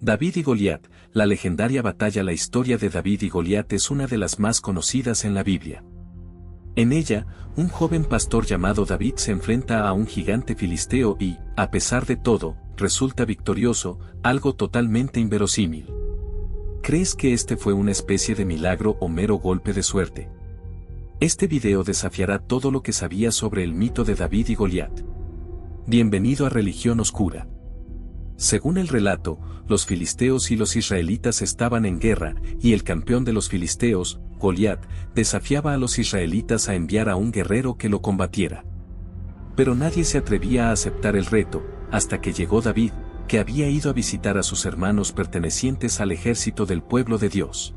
David y Goliat, la legendaria batalla. La historia de David y Goliat es una de las más conocidas en la Biblia. En ella, un joven pastor llamado David se enfrenta a un gigante filisteo y, a pesar de todo, resulta victorioso, algo totalmente inverosímil. ¿Crees que este fue una especie de milagro o mero golpe de suerte? Este video desafiará todo lo que sabías sobre el mito de David y Goliat. Bienvenido a Religión Oscura. Según el relato, los filisteos y los israelitas estaban en guerra, y el campeón de los filisteos, Goliat, desafiaba a los israelitas a enviar a un guerrero que lo combatiera. Pero nadie se atrevía a aceptar el reto, hasta que llegó David, que había ido a visitar a sus hermanos pertenecientes al ejército del pueblo de Dios.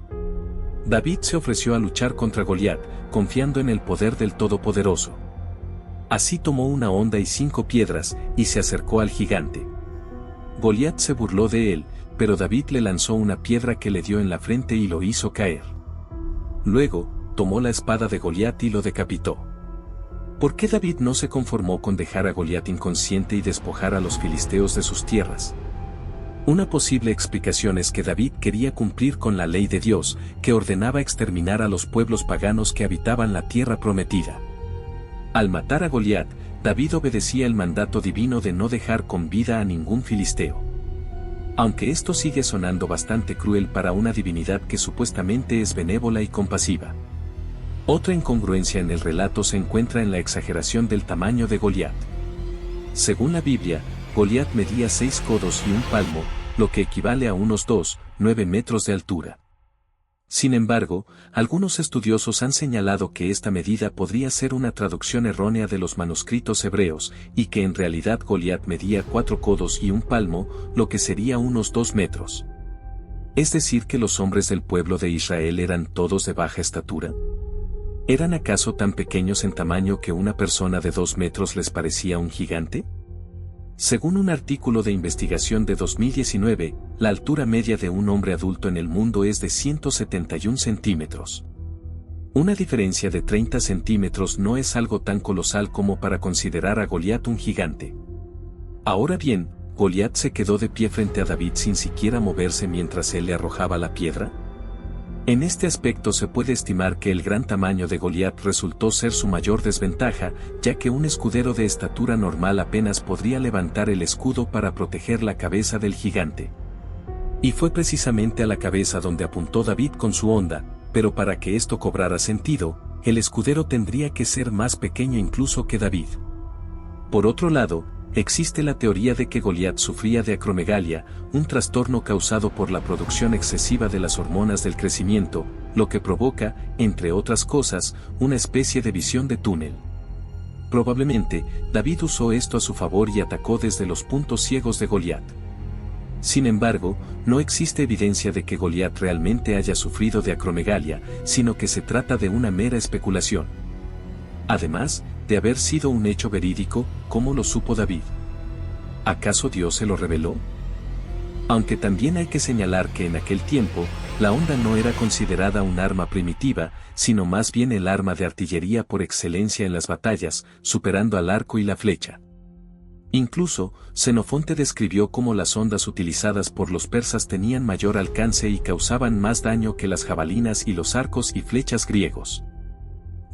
David se ofreció a luchar contra Goliat, confiando en el poder del Todopoderoso. Así tomó una honda y 5 piedras, y se acercó al gigante. Goliat se burló de él, pero David le lanzó una piedra que le dio en la frente y lo hizo caer. Luego, tomó la espada de Goliat y lo decapitó. ¿Por qué David no se conformó con dejar a Goliat inconsciente y despojar a los filisteos de sus tierras? Una posible explicación es que David quería cumplir con la ley de Dios, que ordenaba exterminar a los pueblos paganos que habitaban la tierra prometida. Al matar a Goliat, David obedecía el mandato divino de no dejar con vida a ningún filisteo. Aunque esto sigue sonando bastante cruel para una divinidad que supuestamente es benévola y compasiva. Otra incongruencia en el relato se encuentra en la exageración del tamaño de Goliat. Según la Biblia, Goliat medía 6 codos y un palmo, lo que equivale a unos 2,9 metros de altura. Sin embargo, algunos estudiosos han señalado que esta medida podría ser una traducción errónea de los manuscritos hebreos, y que en realidad Goliat medía 4 codos y un palmo, lo que sería unos 2 metros. ¿Es decir que los hombres del pueblo de Israel eran todos de baja estatura? ¿Eran acaso tan pequeños en tamaño que una persona de 2 metros les parecía un gigante? Según un artículo de investigación de 2019, la altura media de un hombre adulto en el mundo es de 171 centímetros. Una diferencia de 30 centímetros no es algo tan colosal como para considerar a Goliat un gigante. Ahora bien, ¿Goliat se quedó de pie frente a David sin siquiera moverse mientras él le arrojaba la piedra? En este aspecto se puede estimar que el gran tamaño de Goliat resultó ser su mayor desventaja, ya que un escudero de estatura normal apenas podría levantar el escudo para proteger la cabeza del gigante. Y fue precisamente a la cabeza donde apuntó David con su honda, pero para que esto cobrara sentido, el escudero tendría que ser más pequeño incluso que David. Por otro lado, existe la teoría de que Goliat sufría de acromegalia, un trastorno causado por la producción excesiva de las hormonas del crecimiento, lo que provoca, entre otras cosas, una especie de visión de túnel. Probablemente, David usó esto a su favor y atacó desde los puntos ciegos de Goliat. Sin embargo, no existe evidencia de que Goliat realmente haya sufrido de acromegalia, sino que se trata de una mera especulación. Además, de haber sido un hecho verídico, ¿cómo lo supo David? ¿Acaso Dios se lo reveló? Aunque también hay que señalar que en aquel tiempo, la honda no era considerada un arma primitiva, sino más bien el arma de artillería por excelencia en las batallas, superando al arco y la flecha. Incluso, Xenofonte describió cómo las hondas utilizadas por los persas tenían mayor alcance y causaban más daño que las jabalinas y los arcos y flechas griegos.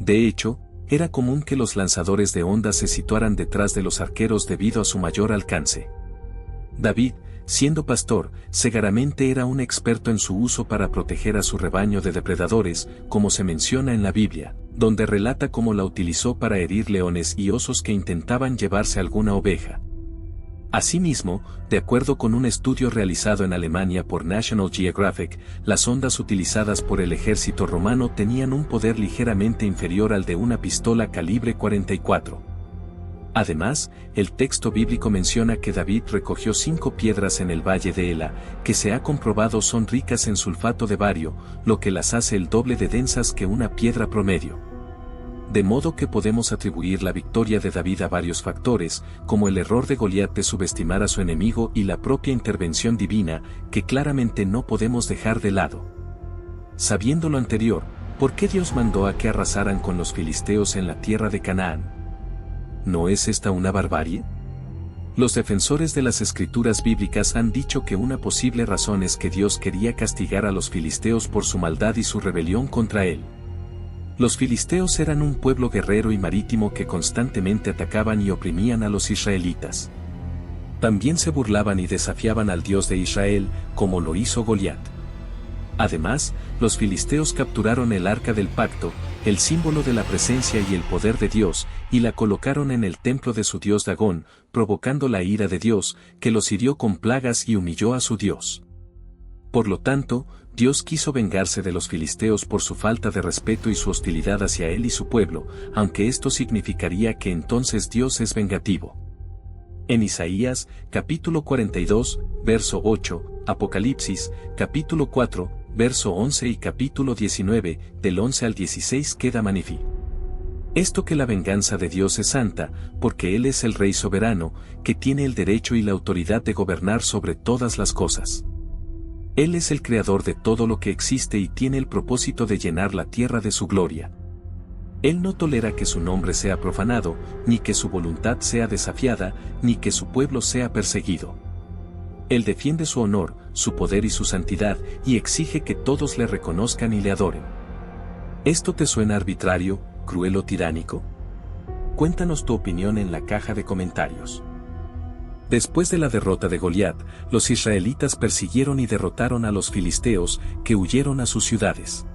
De hecho, era común que los lanzadores de hondas se situaran detrás de los arqueros debido a su mayor alcance. David, siendo pastor, seguramente era un experto en su uso para proteger a su rebaño de depredadores, como se menciona en la Biblia, donde relata cómo la utilizó para herir leones y osos que intentaban llevarse alguna oveja. Asimismo, de acuerdo con un estudio realizado en Alemania por National Geographic, las hondas utilizadas por el ejército romano tenían un poder ligeramente inferior al de una pistola calibre 44. Además, el texto bíblico menciona que David recogió 5 piedras en el valle de Ela, que se ha comprobado son ricas en sulfato de bario, lo que las hace el doble de densas que una piedra promedio. De modo que podemos atribuir la victoria de David a varios factores, como el error de Goliat de subestimar a su enemigo y la propia intervención divina, que claramente no podemos dejar de lado. Sabiendo lo anterior, ¿por qué Dios mandó a que arrasaran con los filisteos en la tierra de Canaán? ¿No es esta una barbarie? Los defensores de las escrituras bíblicas han dicho que una posible razón es que Dios quería castigar a los filisteos por su maldad y su rebelión contra él. Los filisteos eran un pueblo guerrero y marítimo que constantemente atacaban y oprimían a los israelitas. También se burlaban y desafiaban al Dios de Israel, como lo hizo Goliat. Además, los filisteos capturaron el arca del pacto, el símbolo de la presencia y el poder de Dios, y la colocaron en el templo de su dios Dagón, provocando la ira de Dios, que los hirió con plagas y humilló a su Dios. Por lo tanto, Dios quiso vengarse de los filisteos por su falta de respeto y su hostilidad hacia él y su pueblo, aunque esto significaría que entonces Dios es vengativo. En Isaías, capítulo 42, verso 8, Apocalipsis, capítulo 4, verso 11 y capítulo 19, del 11 al 16 queda manifiesto esto que la venganza de Dios es santa, porque Él es el Rey soberano, que tiene el derecho y la autoridad de gobernar sobre todas las cosas. Él es el creador de todo lo que existe y tiene el propósito de llenar la tierra de su gloria. Él no tolera que su nombre sea profanado, ni que su voluntad sea desafiada, ni que su pueblo sea perseguido. Él defiende su honor, su poder y su santidad, y exige que todos le reconozcan y le adoren. ¿Esto te suena arbitrario, cruel o tiránico? Cuéntanos tu opinión en la caja de comentarios. Después de la derrota de Goliat, los israelitas persiguieron y derrotaron a los filisteos, que huyeron a sus ciudades.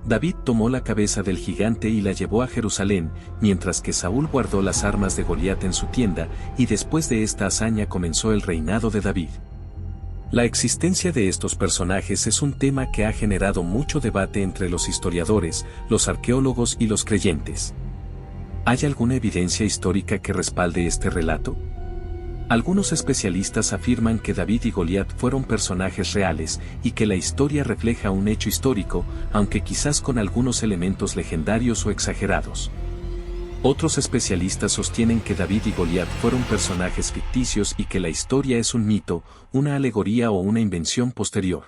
David tomó la cabeza del gigante y la llevó a Jerusalén, mientras que Saúl guardó las armas de Goliat en su tienda, y después de esta hazaña comenzó el reinado de David. La existencia de estos personajes es un tema que ha generado mucho debate entre los historiadores, los arqueólogos y los creyentes. ¿Hay alguna evidencia histórica que respalde este relato? Algunos especialistas afirman que David y Goliat fueron personajes reales y que la historia refleja un hecho histórico, aunque quizás con algunos elementos legendarios o exagerados. Otros especialistas sostienen que David y Goliat fueron personajes ficticios y que la historia es un mito, una alegoría o una invención posterior.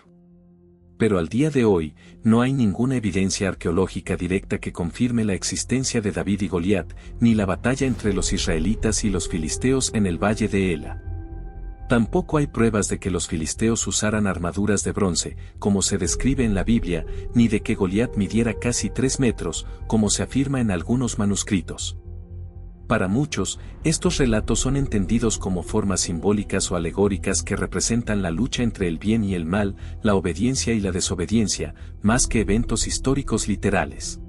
Pero al día de hoy, no hay ninguna evidencia arqueológica directa que confirme la existencia de David y Goliat, ni la batalla entre los israelitas y los filisteos en el valle de Ela. Tampoco hay pruebas de que los filisteos usaran armaduras de bronce, como se describe en la Biblia, ni de que Goliat midiera casi 3 metros, como se afirma en algunos manuscritos. Para muchos, estos relatos son entendidos como formas simbólicas o alegóricas que representan la lucha entre el bien y el mal, la obediencia y la desobediencia, más que eventos históricos literales.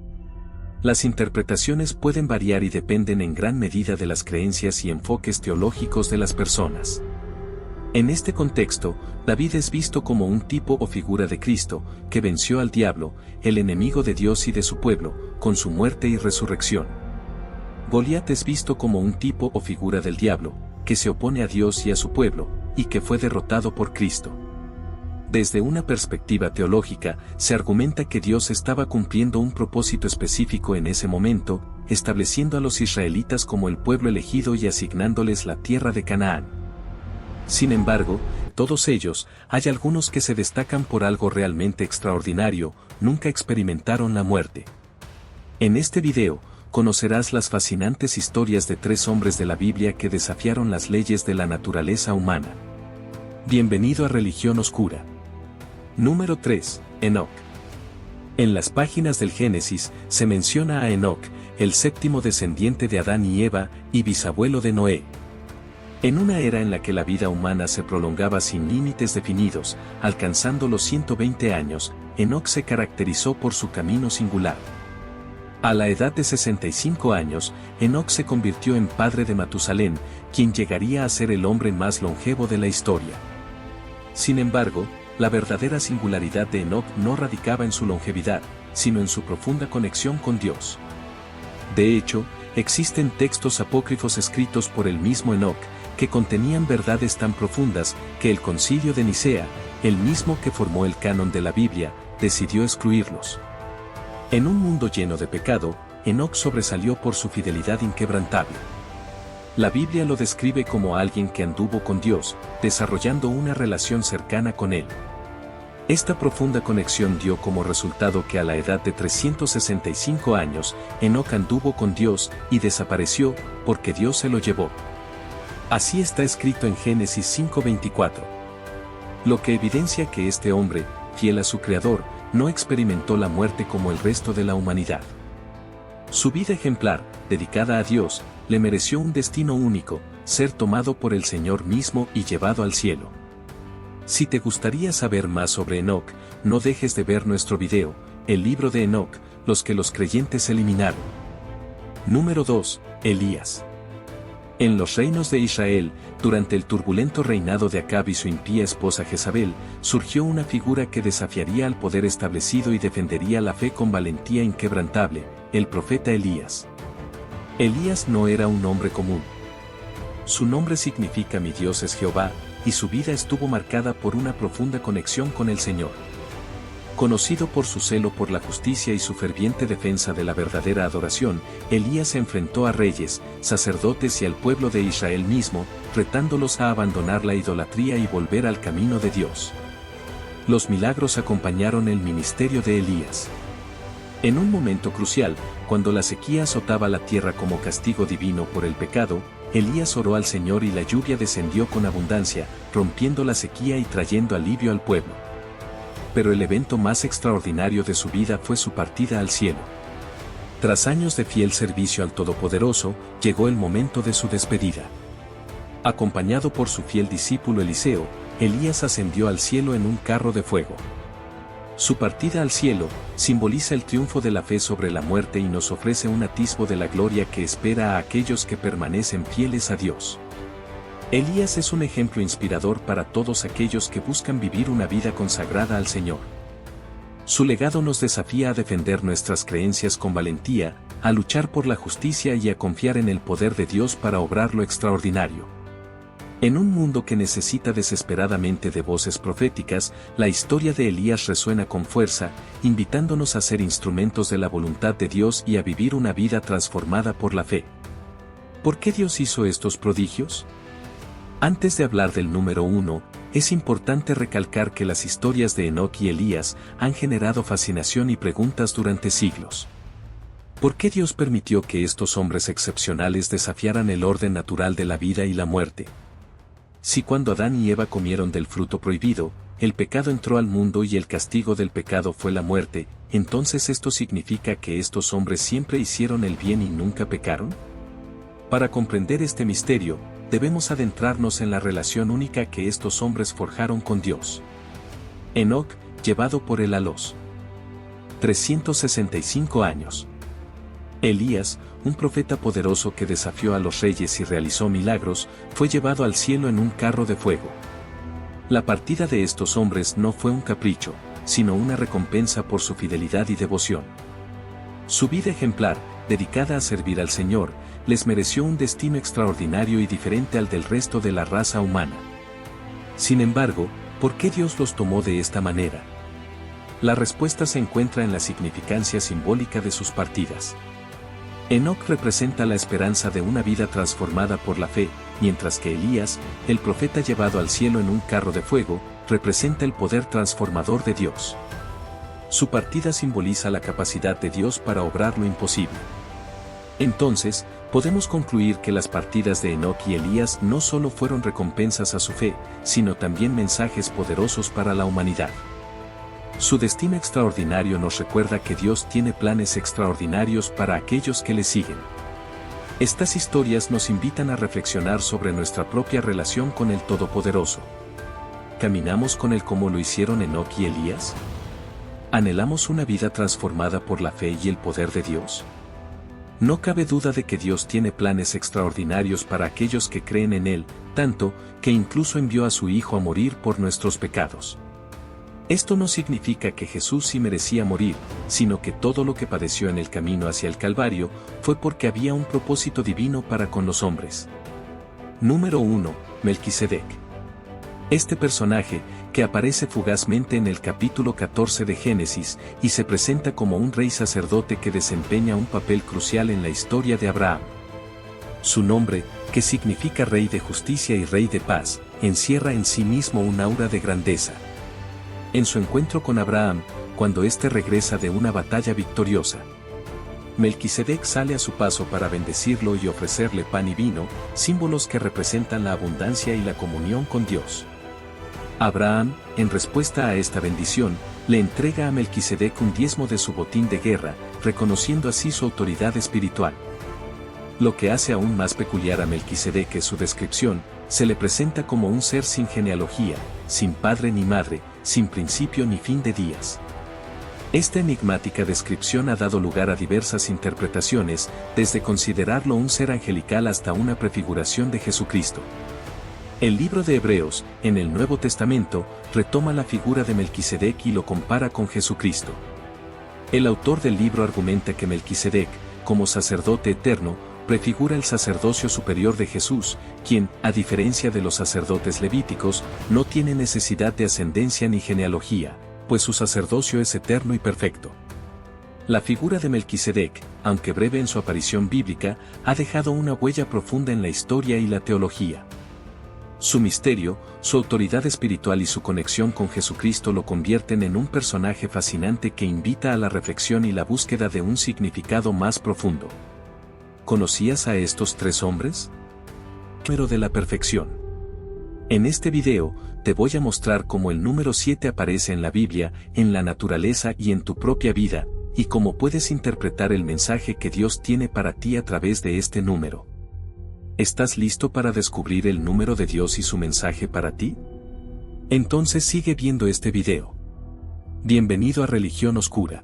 Las interpretaciones pueden variar y dependen en gran medida de las creencias y enfoques teológicos de las personas. En este contexto, David es visto como un tipo o figura de Cristo, que venció al diablo, el enemigo de Dios y de su pueblo, con su muerte y resurrección. Goliat es visto como un tipo o figura del diablo, que se opone a Dios y a su pueblo, y que fue derrotado por Cristo. Desde una perspectiva teológica, se argumenta que Dios estaba cumpliendo un propósito específico en ese momento, estableciendo a los israelitas como el pueblo elegido y asignándoles la tierra de Canaán. Sin embargo, todos ellos, hay algunos que se destacan por algo realmente extraordinario, nunca experimentaron la muerte. En este video, conocerás las fascinantes historias de 3 hombres de la Biblia que desafiaron las leyes de la naturaleza humana. Bienvenido a Religión Oscura. Número 3. Enoc. En las páginas del Génesis, se menciona a Enoc, el 7º descendiente de Adán y Eva, y bisabuelo de Noé. En una era en la que la vida humana se prolongaba sin límites definidos, alcanzando los 120 años, Enoc se caracterizó por su camino singular. A la edad de 65 años, Enoc se convirtió en padre de Matusalén, quien llegaría a ser el hombre más longevo de la historia. Sin embargo, la verdadera singularidad de Enoc no radicaba en su longevidad, sino en su profunda conexión con Dios. De hecho, existen textos apócrifos escritos por el mismo Enoc, que contenían verdades tan profundas que el Concilio de Nicea, el mismo que formó el canon de la Biblia, decidió excluirlos. En un mundo lleno de pecado, Enoc sobresalió por su fidelidad inquebrantable. La Biblia lo describe como alguien que anduvo con Dios, desarrollando una relación cercana con Él. Esta profunda conexión dio como resultado que a la edad de 365 años, Enoc anduvo con Dios y desapareció, porque Dios se lo llevó. Así está escrito en Génesis 5:24. Lo que evidencia que este hombre, fiel a su Creador, no experimentó la muerte como el resto de la humanidad. Su vida ejemplar, dedicada a Dios, le mereció un destino único, ser tomado por el Señor mismo y llevado al cielo. Si te gustaría saber más sobre Enoc, no dejes de ver nuestro video, el libro de Enoc, los que los creyentes eliminaron. Número 2. Elías. En los reinos de Israel, durante el turbulento reinado de Acab y su impía esposa Jezabel, surgió una figura que desafiaría al poder establecido y defendería la fe con valentía inquebrantable, el profeta Elías. Elías no era un hombre común. Su nombre significa Mi Dios es Jehová, y su vida estuvo marcada por una profunda conexión con el Señor. Conocido por su celo por la justicia y su ferviente defensa de la verdadera adoración, Elías se enfrentó a reyes, sacerdotes y al pueblo de Israel mismo, retándolos a abandonar la idolatría y volver al camino de Dios. Los milagros acompañaron el ministerio de Elías. En un momento crucial, cuando la sequía azotaba la tierra como castigo divino por el pecado, Elías oró al Señor y la lluvia descendió con abundancia, rompiendo la sequía y trayendo alivio al pueblo. Pero el evento más extraordinario de su vida fue su partida al cielo. Tras años de fiel servicio al Todopoderoso, llegó el momento de su despedida. Acompañado por su fiel discípulo Eliseo, Elías ascendió al cielo en un carro de fuego. Su partida al cielo simboliza el triunfo de la fe sobre la muerte y nos ofrece un atisbo de la gloria que espera a aquellos que permanecen fieles a Dios. Elías es un ejemplo inspirador para todos aquellos que buscan vivir una vida consagrada al Señor. Su legado nos desafía a defender nuestras creencias con valentía, a luchar por la justicia y a confiar en el poder de Dios para obrar lo extraordinario. En un mundo que necesita desesperadamente de voces proféticas, la historia de Elías resuena con fuerza, invitándonos a ser instrumentos de la voluntad de Dios y a vivir una vida transformada por la fe. ¿Por qué Dios hizo estos prodigios? Antes de hablar del número 1, es importante recalcar que las historias de Enoc y Elías han generado fascinación y preguntas durante siglos. ¿Por qué Dios permitió que estos hombres excepcionales desafiaran el orden natural de la vida y la muerte? Si cuando Adán y Eva comieron del fruto prohibido, el pecado entró al mundo y el castigo del pecado fue la muerte, ¿entonces esto significa que estos hombres siempre hicieron el bien y nunca pecaron? Para comprender este misterio, debemos adentrarnos en la relación única que estos hombres forjaron con Dios. Enoc, llevado por él a los 365 años. Elías, un profeta poderoso que desafió a los reyes y realizó milagros, fue llevado al cielo en un carro de fuego. La partida de estos hombres no fue un capricho, sino una recompensa por su fidelidad y devoción. Su vida ejemplar, dedicada a servir al Señor, les mereció un destino extraordinario y diferente al del resto de la raza humana. Sin embargo, ¿por qué Dios los tomó de esta manera? La respuesta se encuentra en la significancia simbólica de sus partidas. Enoc representa la esperanza de una vida transformada por la fe, mientras que Elías, el profeta llevado al cielo en un carro de fuego, representa el poder transformador de Dios. Su partida simboliza la capacidad de Dios para obrar lo imposible. Entonces, podemos concluir que las partidas de Enoc y Elías no solo fueron recompensas a su fe, sino también mensajes poderosos para la humanidad. Su destino extraordinario nos recuerda que Dios tiene planes extraordinarios para aquellos que le siguen. Estas historias nos invitan a reflexionar sobre nuestra propia relación con el Todopoderoso. ¿Caminamos con Él como lo hicieron Enoc y Elías? ¿Anhelamos una vida transformada por la fe y el poder de Dios? No cabe duda de que Dios tiene planes extraordinarios para aquellos que creen en Él, tanto, que incluso envió a su Hijo a morir por nuestros pecados. Esto no significa que Jesús sí merecía morir, sino que todo lo que padeció en el camino hacia el Calvario, fue porque había un propósito divino para con los hombres. Número 1. Melquisedec. Este personaje, que aparece fugazmente en el capítulo 14 de Génesis, y se presenta como un rey sacerdote que desempeña un papel crucial en la historia de Abraham. Su nombre, que significa Rey de Justicia y Rey de Paz, encierra en sí mismo un aura de grandeza. En su encuentro con Abraham, cuando éste regresa de una batalla victoriosa, Melquisedec sale a su paso para bendecirlo y ofrecerle pan y vino, símbolos que representan la abundancia y la comunión con Dios. Abraham, en respuesta a esta bendición, le entrega a Melquisedec un diezmo de su botín de guerra, reconociendo así su autoridad espiritual. Lo que hace aún más peculiar a Melquisedec es su descripción, se le presenta como un ser sin genealogía, sin padre ni madre, sin principio ni fin de días. Esta enigmática descripción ha dado lugar a diversas interpretaciones, desde considerarlo un ser angelical hasta una prefiguración de Jesucristo. El libro de Hebreos, en el Nuevo Testamento, retoma la figura de Melquisedec y lo compara con Jesucristo. El autor del libro argumenta que Melquisedec, como sacerdote eterno, prefigura el sacerdocio superior de Jesús, quien, a diferencia de los sacerdotes levíticos, no tiene necesidad de ascendencia ni genealogía, pues su sacerdocio es eterno y perfecto. La figura de Melquisedec, aunque breve en su aparición bíblica, ha dejado una huella profunda en la historia y la teología. Su misterio, su autoridad espiritual y su conexión con Jesucristo lo convierten en un personaje fascinante que invita a la reflexión y la búsqueda de un significado más profundo. ¿Conocías a estos tres hombres? Número de la perfección. En este video, te voy a mostrar cómo el número 7 aparece en la Biblia, en la naturaleza y en tu propia vida, y cómo puedes interpretar el mensaje que Dios tiene para ti a través de este número. ¿Estás listo para descubrir el número de Dios y su mensaje para ti? Entonces sigue viendo este video. Bienvenido a Religión Oscura.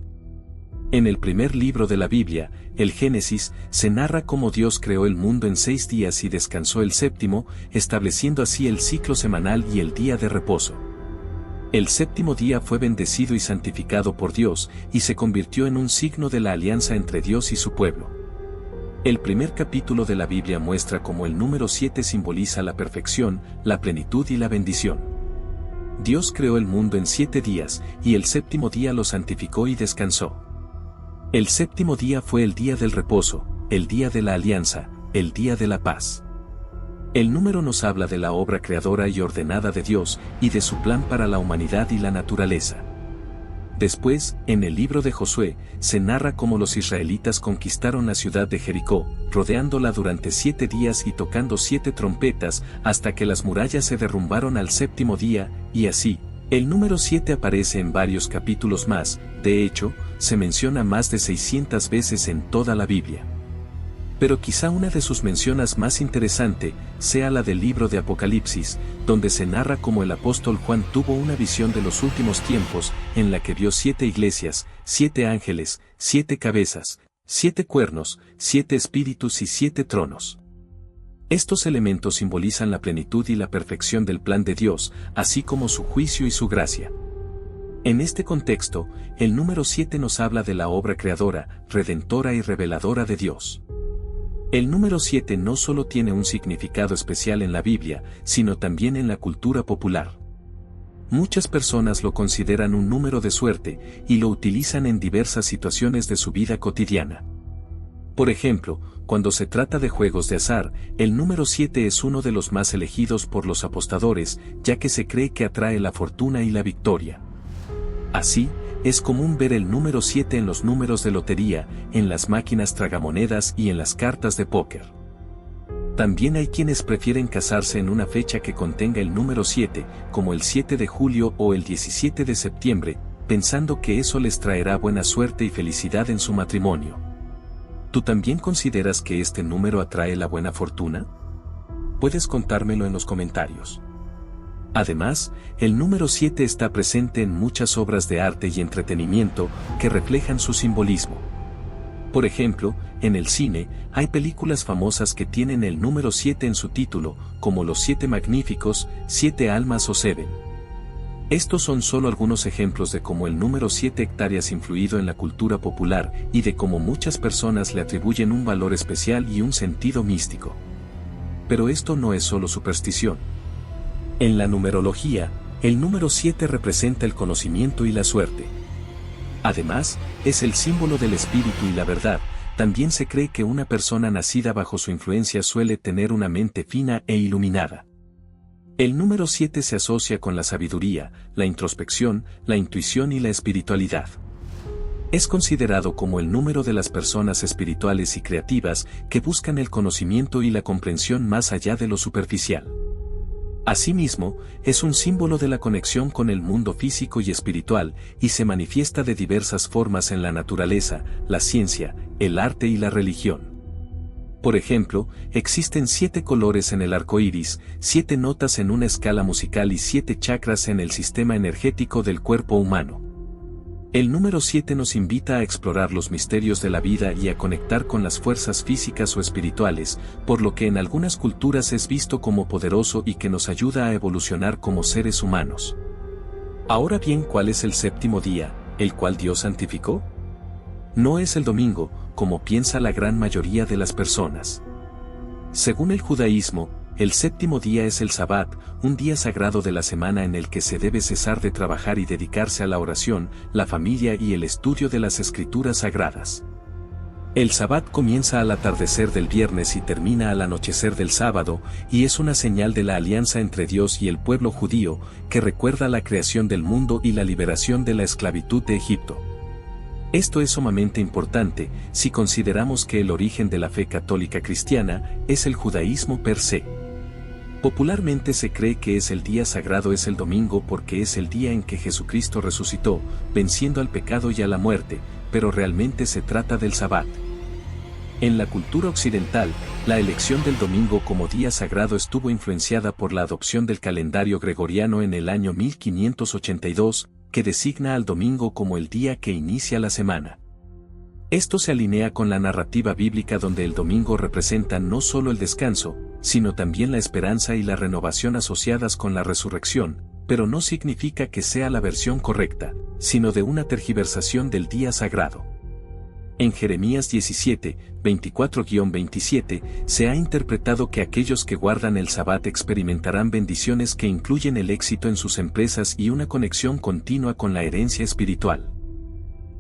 En el primer libro de la Biblia, el Génesis, se narra cómo Dios creó el mundo en 6 días y descansó el séptimo, estableciendo así el ciclo semanal y el día de reposo. El séptimo día fue bendecido y santificado por Dios, y se convirtió en un signo de la alianza entre Dios y su pueblo. El primer capítulo de la Biblia muestra cómo el número 7 simboliza la perfección, la plenitud y la bendición. Dios creó el mundo en 7 días, y el séptimo día lo santificó y descansó. El séptimo día fue el día del reposo, el día de la alianza, el día de la paz. El número nos habla de la obra creadora y ordenada de Dios, y de su plan para la humanidad y la naturaleza. Después, en el libro de Josué, se narra cómo los israelitas conquistaron la ciudad de Jericó, rodeándola durante 7 días y tocando 7 trompetas, hasta que las murallas se derrumbaron al séptimo día, y así, el número 7 aparece en varios capítulos más, de hecho, se menciona más de 600 veces en toda la Biblia. Pero quizá una de sus menciones más interesante sea la del libro de Apocalipsis, donde se narra cómo el apóstol Juan tuvo una visión de los últimos tiempos, en la que vio 7 iglesias, 7 ángeles, 7 cabezas, 7 cuernos, 7 espíritus y 7 tronos. Estos elementos simbolizan la plenitud y la perfección del plan de Dios, así como su juicio y su gracia. En este contexto, el número 7 nos habla de la obra creadora, redentora y reveladora de Dios. El número 7 no solo tiene un significado especial en la Biblia, sino también en la cultura popular. Muchas personas lo consideran un número de suerte, y lo utilizan en diversas situaciones de su vida cotidiana. Por ejemplo, cuando se trata de juegos de azar, el número 7 es uno de los más elegidos por los apostadores, ya que se cree que atrae la fortuna y la victoria. Así, es común ver el número 7 en los números de lotería, en las máquinas tragamonedas y en las cartas de póker. También hay quienes prefieren casarse en una fecha que contenga el número 7, como el 7 de julio o el 17 de septiembre, pensando que eso les traerá buena suerte y felicidad en su matrimonio. ¿Tú también consideras que este número atrae la buena fortuna? Puedes contármelo en los comentarios. Además, el número 7 está presente en muchas obras de arte y entretenimiento que reflejan su simbolismo. Por ejemplo, en el cine, hay películas famosas que tienen el número 7 en su título, como Los 7 Magníficos, 7 Almas o Seven. Estos son solo algunos ejemplos de cómo el número 7 hectáreas influido en la cultura popular y de cómo muchas personas le atribuyen un valor especial y un sentido místico. Pero esto no es solo superstición. En la numerología, el número 7 representa el conocimiento y la suerte. Además, es el símbolo del espíritu y la verdad. También se cree que una persona nacida bajo su influencia suele tener una mente fina e iluminada. El número 7 se asocia con la sabiduría, la introspección, la intuición y la espiritualidad. Es considerado como el número de las personas espirituales y creativas que buscan el conocimiento y la comprensión más allá de lo superficial. Asimismo, es un símbolo de la conexión con el mundo físico y espiritual, y se manifiesta de diversas formas en la naturaleza, la ciencia, el arte y la religión. Por ejemplo, existen 7 colores en el arco iris, 7 notas en una escala musical y 7 chakras en el sistema energético del cuerpo humano. El número 7 nos invita a explorar los misterios de la vida y a conectar con las fuerzas físicas o espirituales, por lo que en algunas culturas es visto como poderoso y que nos ayuda a evolucionar como seres humanos. Ahora bien, ¿cuál es el séptimo día, el cual Dios santificó? No es el domingo, como piensa la gran mayoría de las personas. Según el judaísmo, el séptimo día es el Sabbat, un día sagrado de la semana en el que se debe cesar de trabajar y dedicarse a la oración, la familia y el estudio de las escrituras sagradas. El Sabbat comienza al atardecer del viernes y termina al anochecer del sábado, y es una señal de la alianza entre Dios y el pueblo judío, que recuerda la creación del mundo y la liberación de la esclavitud de Egipto. Esto es sumamente importante si consideramos que el origen de la fe católica cristiana es el judaísmo per se. Popularmente se cree que el día sagrado es el domingo porque es el día en que Jesucristo resucitó, venciendo al pecado y a la muerte, pero realmente se trata del Sabbat. En la cultura occidental, la elección del domingo como día sagrado estuvo influenciada por la adopción del calendario gregoriano en el año 1582, que designa al domingo como el día que inicia la semana. Esto se alinea con la narrativa bíblica donde el domingo representa no solo el descanso, sino también la esperanza y la renovación asociadas con la resurrección, pero no significa que sea la versión correcta, sino de una tergiversación del día sagrado. En Jeremías 17, 24-27, se ha interpretado que aquellos que guardan el Sabbat experimentarán bendiciones que incluyen el éxito en sus empresas y una conexión continua con la herencia espiritual.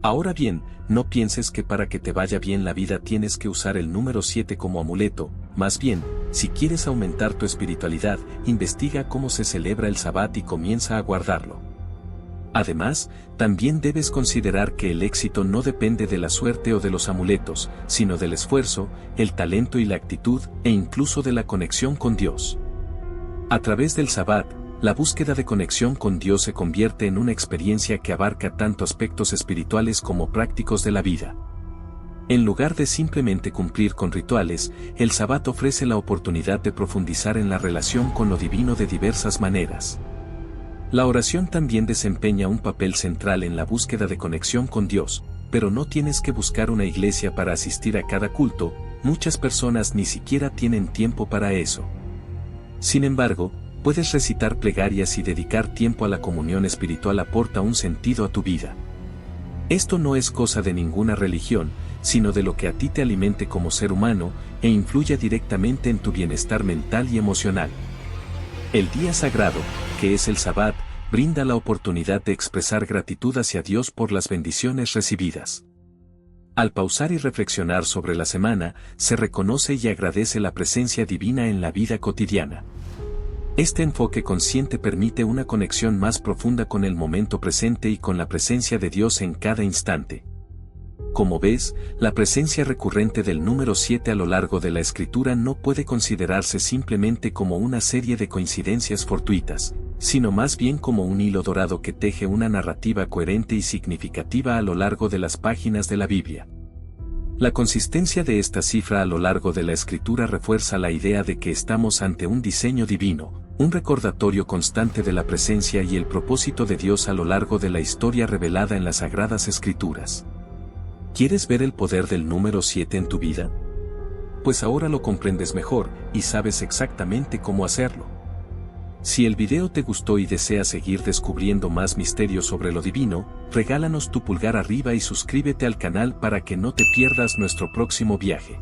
Ahora bien, no pienses que para que te vaya bien la vida tienes que usar el número 7 como amuleto, más bien, si quieres aumentar tu espiritualidad, investiga cómo se celebra el Sabbat y comienza a guardarlo. Además, también debes considerar que el éxito no depende de la suerte o de los amuletos, sino del esfuerzo, el talento y la actitud, e incluso de la conexión con Dios. A través del Sabbat, la búsqueda de conexión con Dios se convierte en una experiencia que abarca tanto aspectos espirituales como prácticos de la vida. En lugar de simplemente cumplir con rituales, el Sabbat ofrece la oportunidad de profundizar en la relación con lo divino de diversas maneras. La oración también desempeña un papel central en la búsqueda de conexión con Dios, pero no tienes que buscar una iglesia para asistir a cada culto, muchas personas ni siquiera tienen tiempo para eso. Sin embargo, puedes recitar plegarias y dedicar tiempo a la comunión espiritual aporta un sentido a tu vida. Esto no es cosa de ninguna religión, sino de lo que a ti te alimente como ser humano e influya directamente en tu bienestar mental y emocional. El día sagrado, que es el Sabbat, brinda la oportunidad de expresar gratitud hacia Dios por las bendiciones recibidas. Al pausar y reflexionar sobre la semana, se reconoce y agradece la presencia divina en la vida cotidiana. Este enfoque consciente permite una conexión más profunda con el momento presente y con la presencia de Dios en cada instante. Como ves, la presencia recurrente del número 7 a lo largo de la escritura no puede considerarse simplemente como una serie de coincidencias fortuitas, sino más bien como un hilo dorado que teje una narrativa coherente y significativa a lo largo de las páginas de la Biblia. La consistencia de esta cifra a lo largo de la escritura refuerza la idea de que estamos ante un diseño divino, un recordatorio constante de la presencia y el propósito de Dios a lo largo de la historia revelada en las Sagradas Escrituras. ¿Quieres ver el poder del número 7 en tu vida? Pues ahora lo comprendes mejor y sabes exactamente cómo hacerlo. Si el video te gustó y deseas seguir descubriendo más misterios sobre lo divino, regálanos tu pulgar arriba y suscríbete al canal para que no te pierdas nuestro próximo viaje.